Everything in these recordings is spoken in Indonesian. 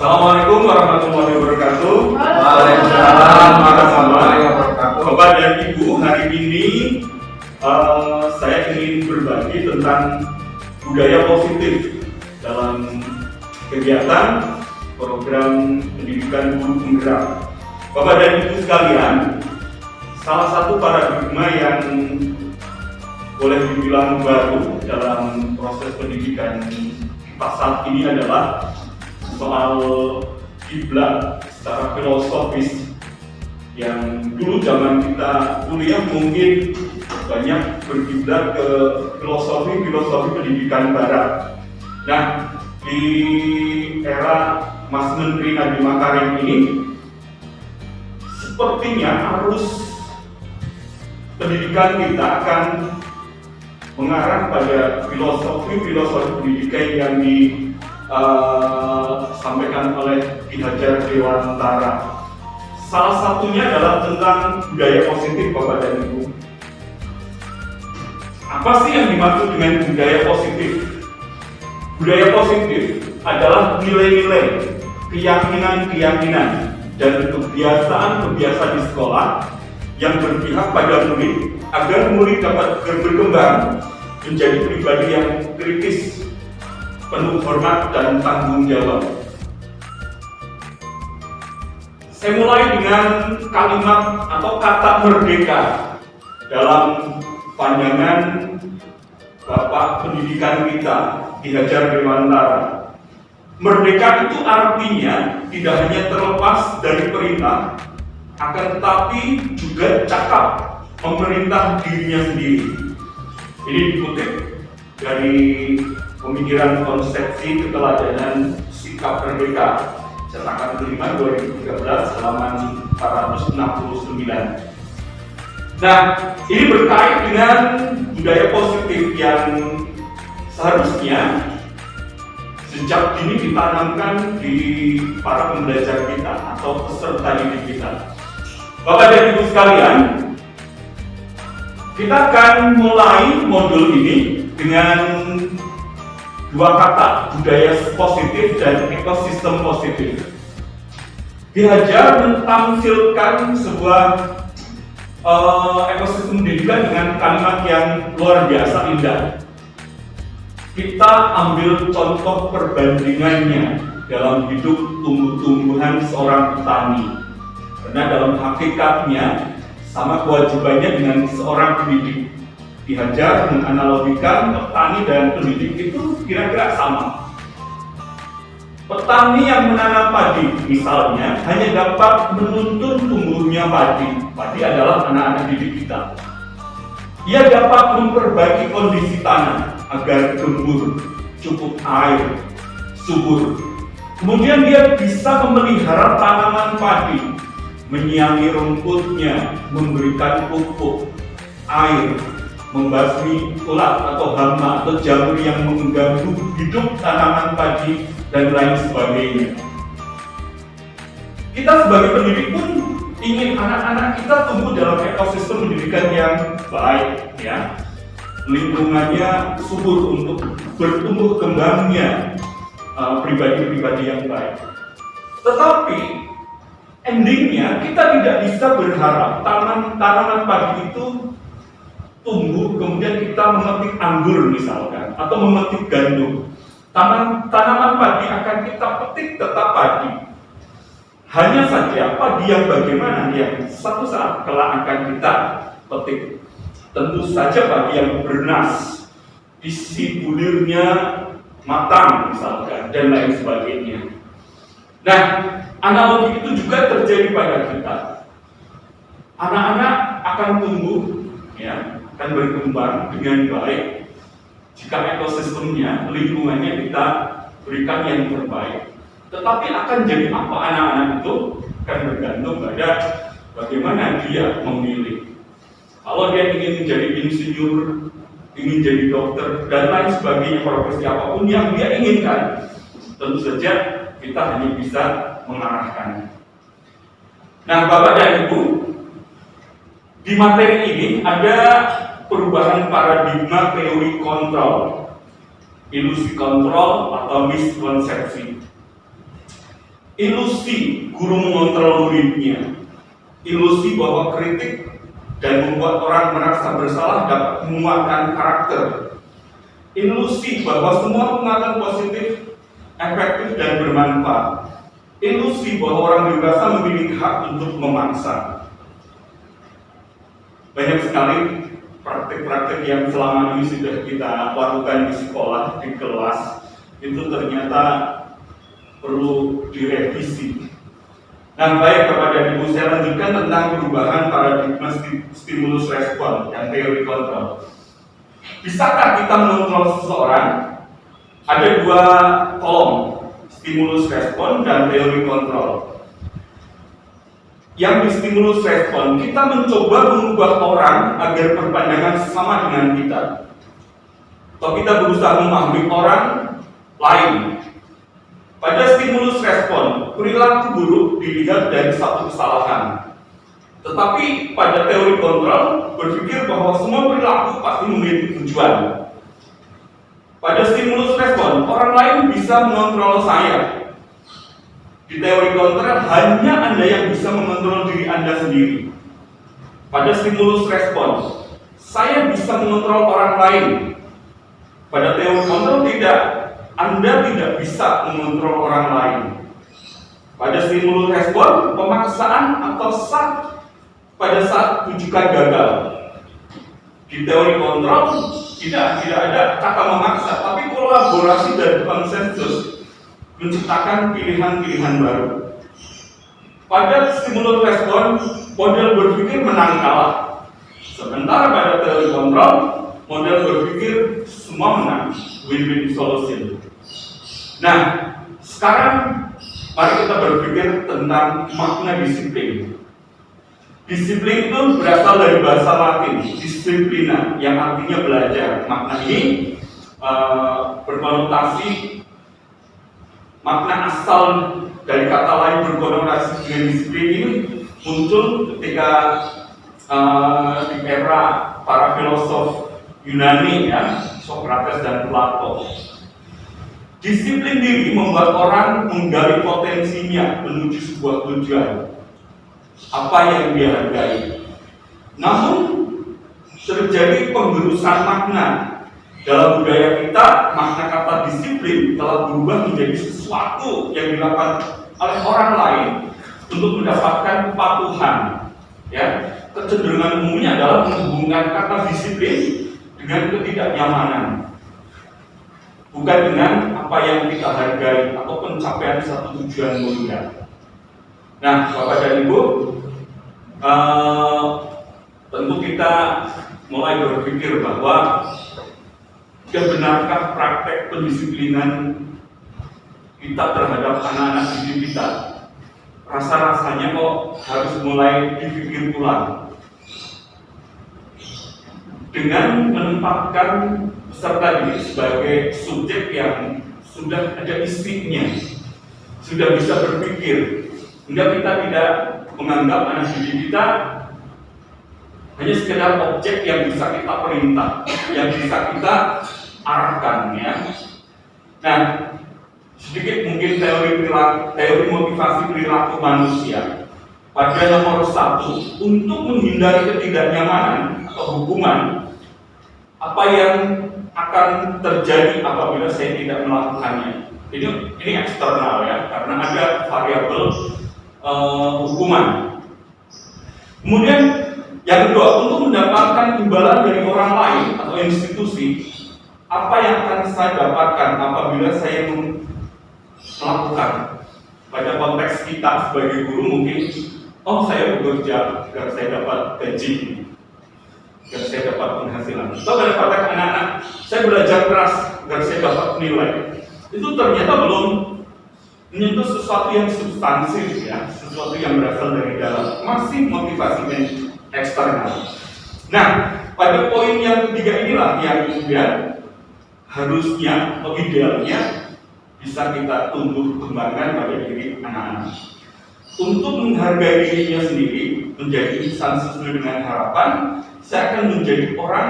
Assalamualaikum warahmatullahi wabarakatuh. Waalaikumsalam warahmatullahi wabarakatuh. Bapak dan Ibu, hari ini saya ingin berbagi tentang budaya positif dalam kegiatan program pendidikan guru penggerak. Bapak dan Ibu sekalian, salah satu paradigma yang boleh dibilang baru dalam proses pendidikan kita saat ini adalah soal kiblat secara filosofis yang dulu zaman kita kuliah mungkin banyak berkiblat ke filosofi pendidikan barat. Nah, di era Mas Menteri Nadiem Makarim ini sepertinya arus pendidikan kita akan mengarah pada filosofi pendidikan yang disampaikan oleh Ki Hajar Dewantara. Salah satunya adalah tentang budaya positif, Bapak dan Ibu. Apa sih yang dimaksud dengan budaya positif? Budaya positif adalah nilai-nilai, keyakinan-keyakinan, dan kebiasaan-kebiasaan di sekolah yang berpihak pada murid agar murid dapat berkembang menjadi pribadi yang kritis, penuh hormat dan tanggung jawab. Saya mulai dengan kalimat atau kata merdeka dalam pandangan Bapak Pendidikan kita, Ki Hajar Dewantara. Merdeka itu artinya tidak hanya terlepas dari perintah, akan tetapi juga cakap memerintah dirinya sendiri. Ini dikutip dari pemikiran konsepsi keteladanan sikap merdeka cetakan kelima 2013 halaman 469. Nah, ini berkait dengan budaya positif yang seharusnya sejak dini ditanamkan di para pembelajar kita atau peserta didik kita. Bapak dan Ibu sekalian, kita akan mulai modul ini dengan dua kata, budaya positif dan ekosistem positif. Ki Hajar mentamsilkan sebuah ekosistem pendidikan dengan kalimat yang luar biasa indah. Kita ambil contoh perbandingannya dalam hidup tumbuh-tumbuhan seorang petani. Karena dalam hakikatnya sama kewajibannya dengan seorang pendidik. Ki Hajar menganalogikan petani dan pendidik itu kira-kira sama. Petani yang menanam padi misalnya hanya dapat menuntun tumbuhnya padi. Padi adalah anak-anak didik kita. Ia dapat memperbaiki kondisi tanah agar gembur, cukup air, subur. Kemudian dia bisa memelihara tanaman padi, menyiangi rumputnya, memberikan pupuk, air, membasmi ulat atau hama atau jamur yang mengganggu hidup tanaman padi dan lain sebagainya. Kita sebagai pendidik pun ingin anak-anak kita tumbuh dalam ekosistem pendidikan yang baik, ya. Lingkungannya subur untuk bertumbuh kembangnya pribadi-pribadi yang baik. Tetapi endingnya kita tidak bisa berharap tanaman padi itu tumbuh kemudian kita memetik anggur misalkan atau memetik gandum. Tanaman padi akan kita petik tetap padi. Hanya saja padi yang bagaimana yang satu saat kelak akan kita petik. Tentu saja padi yang bernas, isi bulirnya matang misalkan dan lain sebagainya. Nah, analogi itu juga terjadi pada kita. Anak-anak akan tumbuh, ya, akan berkembang dengan baik jika ekosistemnya, lingkungannya kita berikan yang terbaik. Tetapi akan jadi apa anak-anak itu akan bergantung pada bagaimana dia memilih. Kalau dia ingin menjadi insinyur, ingin jadi dokter dan lain sebagainya, profesi apapun yang dia inginkan, tentu saja kita hanya bisa mengarahkan. Nah, Bapak dan Ibu, di materi ini ada perubahan paradigma teori kontrol, ilusi kontrol atau miskonsepsi. ilusi guru mengontrol muridnya, ilusi bahwa kritik dan membuat orang merasa bersalah dapat menguatkan karakter, ilusi bahwa semua pengalaman positif, efektif dan bermanfaat, ilusi bahwa orang dewasa memiliki hak untuk memaksa. Banyak sekali praktik-praktik yang selama ini sudah kita lakukan di sekolah, di kelas, itu ternyata perlu direvisi. Nah, baik kepada Ibu, saya lanjutkan tentang perubahan paradigma stimulus respon dan teori kontrol. Bisakah kita mengontrol seseorang? Ada dua kolom, stimulus respon dan teori kontrol. Yang di stimulus respon, kita mencoba mengubah orang agar berpandangan sama dengan kita, atau kita berusaha memahami orang lain. Pada stimulus respon, perilaku buruk dilihat dari satu kesalahan. Tetapi pada teori kontrol, berpikir bahwa semua perilaku pasti memiliki tujuan. Pada stimulus respon, orang lain bisa mengontrol saya. Di teori kontrol, hanya Anda yang bisa mengontrol diri Anda sendiri. Pada stimulus respon, saya bisa mengontrol orang lain. Pada teori kontrol tidak. Anda tidak bisa mengontrol orang lain. Pada stimulus respon, pemaksaan atau pada saat tujukan gagal. Di teori kontrol tidak ada kata memaksa, tapi kolaborasi dan konsensus menciptakan pilihan-pilihan baru. Pada stimulus respon, model berpikir menang kalah. Sementara pada teori kontrol, model berpikir semua menang, win-win solution. Nah, sekarang mari kita berpikir tentang makna disiplin. Disiplin itu berasal dari bahasa Latin, disciplina, yang artinya belajar. Makna ini berkonotasi, makna asal dari kata lain berkonotasi dengan disiplin ini muncul ketika di era para filosof Yunani, ya, Sokrates dan Plato. Disiplin diri membuat orang menggali potensinya menuju sebuah tujuan, apa yang dia hargai. Namun terjadi penggerusan makna dalam budaya kita. Makna kata disiplin telah berubah menjadi sesuatu yang dilakukan oleh orang lain untuk mendapatkan kepatuhan. Ya, kecenderungan umumnya adalah menghubungkan kata disiplin dengan ketidaknyamanan, bukan dengan apa yang kita hargai atau pencapaian satu tujuan mulia. Nah, Bapak dan Ibu, tentu kita mulai berpikir bahwa benarkah praktek pendisiplinan kita terhadap anak-anak didik kita? Rasa-rasanya kok harus mulai dipikir ulang. Dengan menempatkan peserta didik sebagai subjek yang sudah ada isinya, sudah bisa berpikir, hingga kita tidak menganggap anak didik kita hanya sekedar objek yang bisa kita perintah, yang bisa kita arahkan, ya. Nah, sedikit mungkin teori motivasi perilaku manusia. Pada nomor 1, untuk menghindari ketidaknyamanan atau hukuman, apa yang akan terjadi apabila saya tidak melakukannya? Ini eksternal, ya, karena ada variabel hukuman. Kemudian yang kedua, untuk mendapatkan imbalan dari orang lain atau institusi, apa yang akan saya dapatkan apabila saya melakukan? Pada konteks kita sebagai guru mungkin, saya bekerja agar saya dapat gaji, agar saya dapat penghasilan. Atau pada konteks anak-anak, saya belajar keras agar saya dapat nilai. Itu ternyata belum menyentuh sesuatu yang substansif, ya, sesuatu yang berasal dari dalam, masih motivasi eksternal. Nah, pada poin yang ketiga inilah yang kemudian harusnya atau idealnya bisa kita tumbuh kembangkan pada diri anak-anak. Untuk menghargai dirinya sendiri, menjadi insan sesuai dengan harapan, saya akan menjadi orang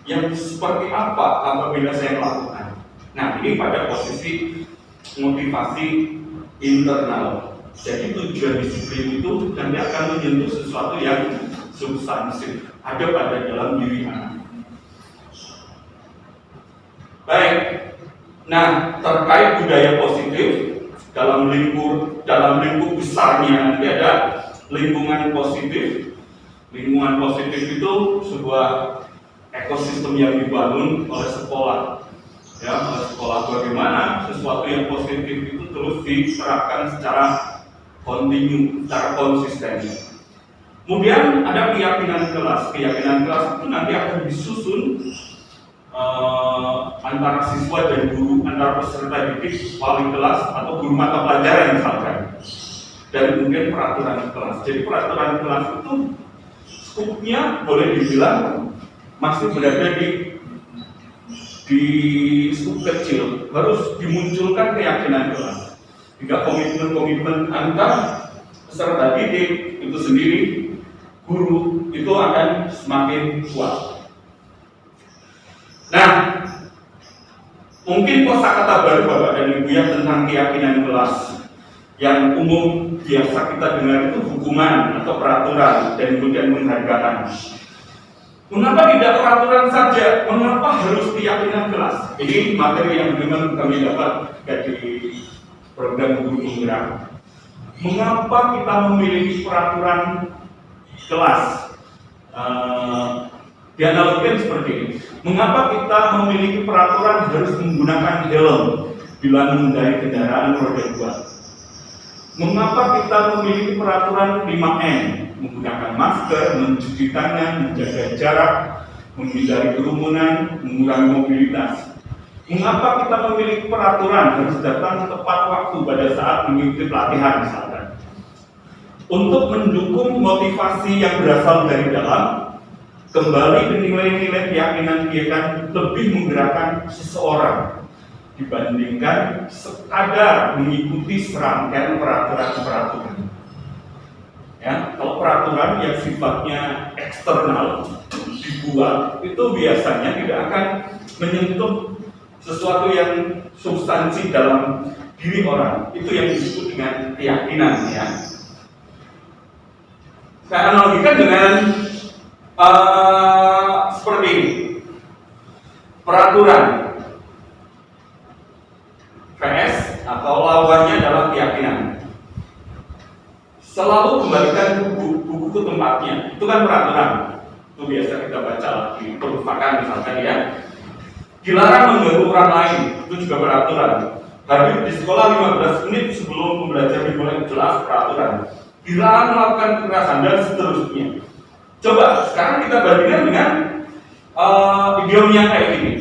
yang seperti apa apabila saya melakukan. Nah, ini pada posisi motivasi internal. Jadi tujuan disiplin itu nanti akan menyentuh sesuatu yang substansif ada pada dalam diri anak. Baik, nah terkait budaya positif dalam lingkup besarnya nanti ada lingkungan positif. Lingkungan positif itu sebuah ekosistem yang dibangun oleh sekolah. Ya, oleh sekolah bagaimana sesuatu yang positif itu terus diterapkan secara kontinu, secara konsisten. Kemudian ada keyakinan kelas. Keyakinan kelas itu nanti akan disusun antara siswa dan guru, antara peserta didik, wali kelas atau guru mata pelajaran misalkan. Dan kemudian peraturan kelas. Jadi peraturan kelas itu skupnya boleh dibilang masih berada di skup kecil, harus dimunculkan keyakinan kelas. Jika komitmen-komitmen antar peserta didik itu sendiri, guru itu akan semakin kuat. Nah, mungkin kosakata baru Bapak dan Ibu ya tentang keyakinan kelas yang umum biasa kita dengar itu hukuman atau peraturan dan kemudian menghargakan. Mengapa tidak peraturan saja? Mengapa harus keyakinan kelas? Ini materi yang memang kami dapat dari program guru penggerak. Mengapa kita memiliki peraturan kelas? Dianalogikan seperti ini. Mengapa kita memiliki peraturan harus menggunakan helm bila mengendarai kendaraan roda 2? Mengapa kita memiliki peraturan 5M? Menggunakan masker, mencuci tangan, menjaga jarak, menghindari kerumunan, mengurangi mobilitas. Mengapa kita memiliki peraturan harus datang tepat waktu pada saat mengikuti pelatihan misalkan? Untuk mendukung motivasi yang berasal dari dalam, kembali ke nilai-nilai keyakinan lebih menggerakkan seseorang dibandingkan sekadar mengikuti serangkaian peraturan-peraturan. Ya, kalau peraturan yang sifatnya eksternal dibuat itu biasanya tidak akan menyentuh sesuatu yang substansi dalam diri orang. Itu yang disebut dengan keyakinan ya. Saya analogikan dengan seperti ini. Peraturan VS atau lawannya adalah keyakinan. Selalu kembalikan buku ke tempatnya. Itu kan peraturan. Itu biasa kita baca di perpustakaan misalkan ya. Dilarang mengganggu orang lain. Itu juga peraturan. Hadir di sekolah 15 menit sebelum pembelajaran dimulai, jelas peraturan. Dilarang melakukan kekerasan dan seterusnya. Coba sekarang kita bandingkan dengan idiomnya kayak gini.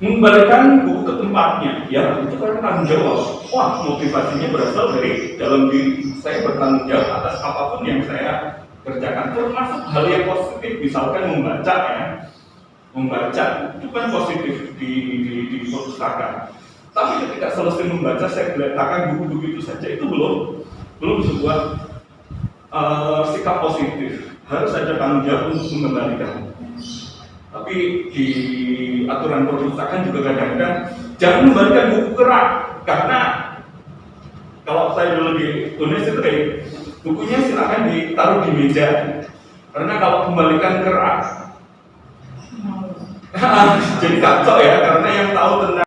Mengembalikan buku ke tempatnya, ya itu karena tanggung jawab. Wah, motivasinya berasal dari dalam diri saya bertanggung jawab atas apapun yang saya kerjakan, termasuk hal yang positif, misalkan membaca ya. Membaca itu kan positif di perpustakaan. Tapi ketika selesai membaca, saya letakkan buku-buku itu saja, itu belum sebuah sikap positif. Harus ada tanggung jawab untuk mengembalikan. Tapi di aturan perpustakaan juga kadang-kadang jangan membagikan buku kerak, karena kalau saya dulu di Indonesia itu bukunya silakan ditaruh di meja, karena kalau kembalikan kerak jadi kacau ya, karena yang tahu tentang